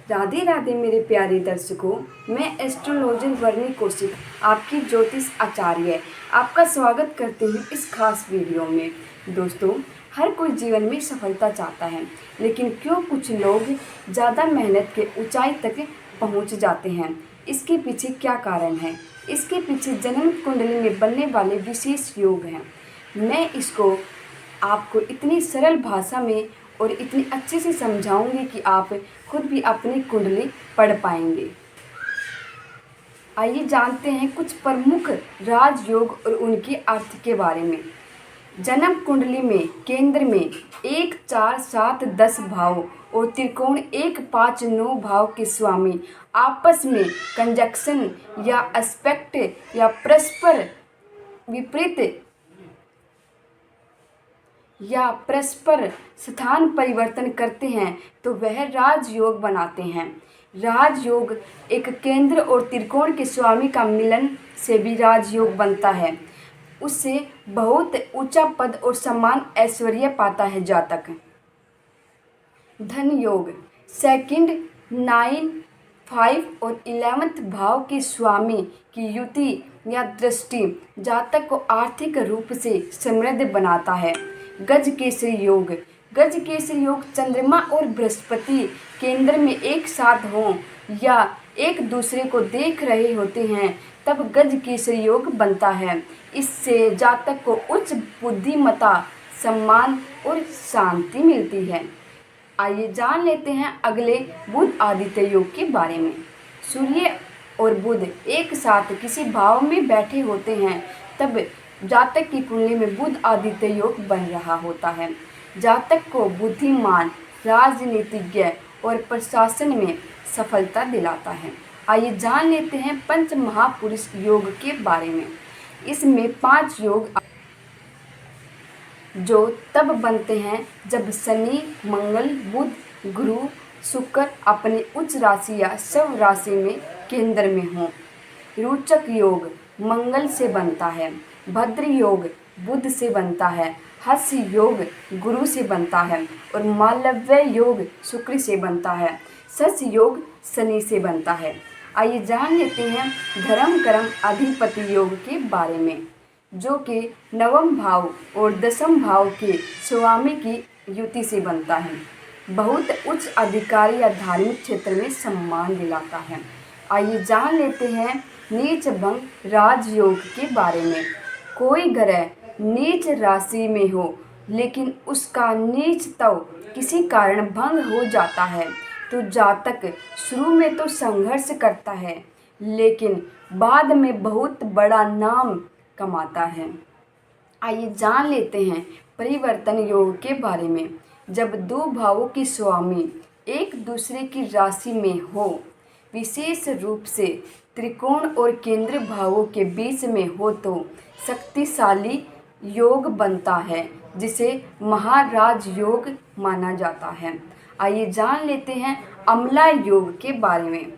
राधे राधे मेरे प्यारे दर्शकों। मैं एस्ट्रोलॉजर वर्णी कौशिक, आपकी ज्योतिष आचार्य, आपका स्वागत करती हूँ इस खास वीडियो में। दोस्तों, हर कोई जीवन में सफलता चाहता है, लेकिन क्यों कुछ लोग ज़्यादा मेहनत के ऊंचाई तक पहुँच जाते हैं? इसके पीछे क्या कारण है? इसके पीछे जन्म कुंडली में बनने वाले विशेष योग हैं। मैं इसको आपको इतनी सरल भाषा में और इतनी अच्छे से समझाऊंगी कि आप खुद भी अपनी कुंडली पढ़ पाएंगे। आइए जानते हैं कुछ प्रमुख राजयोग और उनके अर्थ के बारे में। जन्म कुंडली में केंद्र में 1, 4, 7, 10 भाव और त्रिकोण 1, 5, 9 भाव के स्वामी आपस में कंजक्शन या एस्पेक्ट या परस्पर विपरीत या परस्पर स्थान परिवर्तन करते हैं तो वह राजयोग बनाते हैं। राजयोग एक केंद्र और त्रिकोण के स्वामी का मिलन से भी राजयोग बनता है। उससे बहुत ऊंचा पद और सम्मान ऐश्वर्य पाता है जातक। धन योग सेकंड, 9, 5 और 11 भाव के स्वामी की युति या दृष्टि जातक को आर्थिक रूप से समृद्ध बनाता है। गज केसरी योग चंद्रमा और बृहस्पति केंद्र में एक साथ हों या एक दूसरे को देख रहे होते हैं तब गज केसरी योग बनता है। इससे जातक को उच्च बुद्धिमत्ता, सम्मान और शांति मिलती है। आइए जान लेते हैं अगले बुध आदित्य योग के बारे में। सूर्य और बुध एक साथ किसी भाव में बैठे होते हैं तब जातक की कुंडली में बुध आदित्य योग बन रहा होता है। जातक को बुद्धिमान, राजनीतिज्ञ और प्रशासन में सफलता दिलाता है। आइए जान लेते हैं पंच महापुरुष योग के बारे में। इसमें 5 योग जो तब बनते हैं जब शनि, मंगल, बुध, गुरु, शुक्र अपनी उच्च राशि या शव राशि में केंद्र में हों। रोचक योग मंगल से बनता है। भद्र योग बुध से बनता है। हस्य योग गुरु से बनता है और मालव्य योग शुक्र से बनता है। शश योग शनि से बनता है। आइए जान लेते हैं धर्म कर्म अधिपति योग के बारे में, जो कि 9वें भाव और 10वें भाव के स्वामी की युति से बनता है। बहुत उच्च अधिकारी या धार्मिक क्षेत्र में सम्मान दिलाता है। आइए जान लेते हैं नीच भंग राजयोग के बारे में। कोई ग्रह नीच राशि में हो लेकिन उसका नीच तो किसी कारण भंग हो जाता है तो जातक शुरू में तो संघर्ष करता है लेकिन बाद में बहुत बड़ा नाम कमाता है। आइए जान लेते हैं परिवर्तन योग के बारे में। जब 2 भावों की स्वामी एक दूसरे की राशि में हो, विशेष रूप से त्रिकोण और केंद्र भावों के बीच में हो तो शक्तिशाली योग बनता है जिसे महाराज योग माना जाता है। आइए जान लेते हैं अमला योग के बारे में।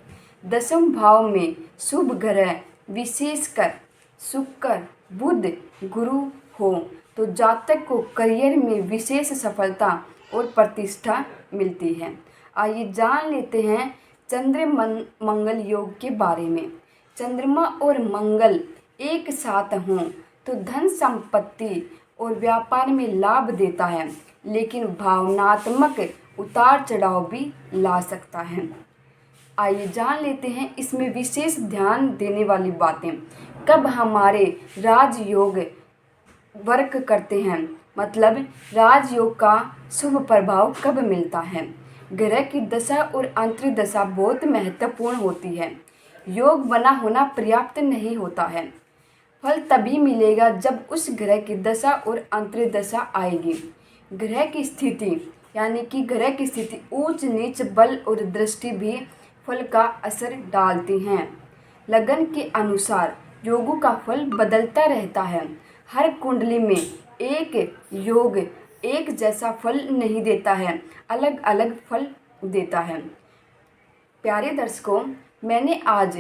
10वें भाव में शुभ ग्रह विशेषकर शुक्र, बुध, गुरु हो तो जातक को करियर में विशेष सफलता और प्रतिष्ठा मिलती है। आइए जान लेते हैं चंद्र मंगल योग के बारे में। चंद्रमा और मंगल एक साथ हों तो धन संपत्ति और व्यापार में लाभ देता है, लेकिन भावनात्मक उतार चढ़ाव भी ला सकता है। आइए जान लेते हैं इसमें विशेष ध्यान देने वाली बातें। कब हमारे राजयोग वर्क करते हैं, मतलब राजयोग का शुभ प्रभाव कब मिलता है। ग्रह की दशा और अंतर्दशा बहुत महत्वपूर्ण होती है। योग बना होना पर्याप्त नहीं होता है। फल तभी मिलेगा जब उस ग्रह की दशा और अंतर्दशा आएगी। ग्रह की स्थिति यानी कि ग्रह की स्थिति, ऊंच नीच, बल और दृष्टि भी फल का असर डालती हैं। लगन के अनुसार योगों का फल बदलता रहता है। हर कुंडली में एक योग एक जैसा फल नहीं देता है, अलग अलग फल देता है। प्यारे दर्शकों, मैंने आज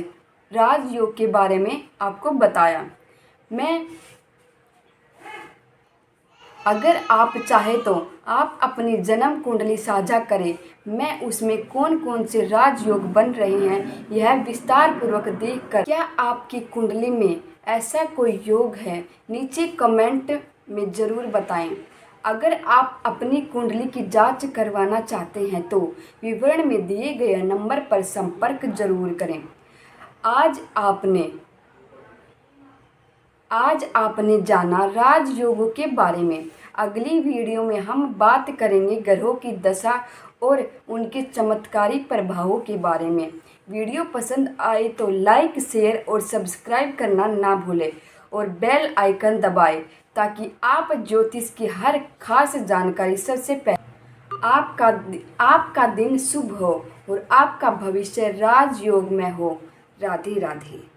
राजयोग के बारे में आपको बताया। मैं अगर आप चाहें तो आप अपनी जन्म कुंडली साझा करें। मैं उसमें कौन कौन से राजयोग बन रहे हैं यह विस्तार पूर्वक देखकर क्या आपकी कुंडली में ऐसा कोई योग है, नीचे कमेंट में ज़रूर बताएं। अगर आप अपनी कुंडली की जांच करवाना चाहते हैं तो विवरण में दिए गए नंबर पर संपर्क जरूर करें। आज आपने जाना राजयोगों के बारे में। अगली वीडियो में हम बात करेंगे ग्रहों की दशा और उनके चमत्कारी प्रभावों के बारे में। वीडियो पसंद आए तो लाइक, शेयर और सब्सक्राइब करना ना भूलें और बेल आइकन दबाएं ताकि आप ज्योतिष की हर खास जानकारी सबसे पहले आपका दिन शुभ हो और आपका भविष्य राजयोग में हो। राधे राधे।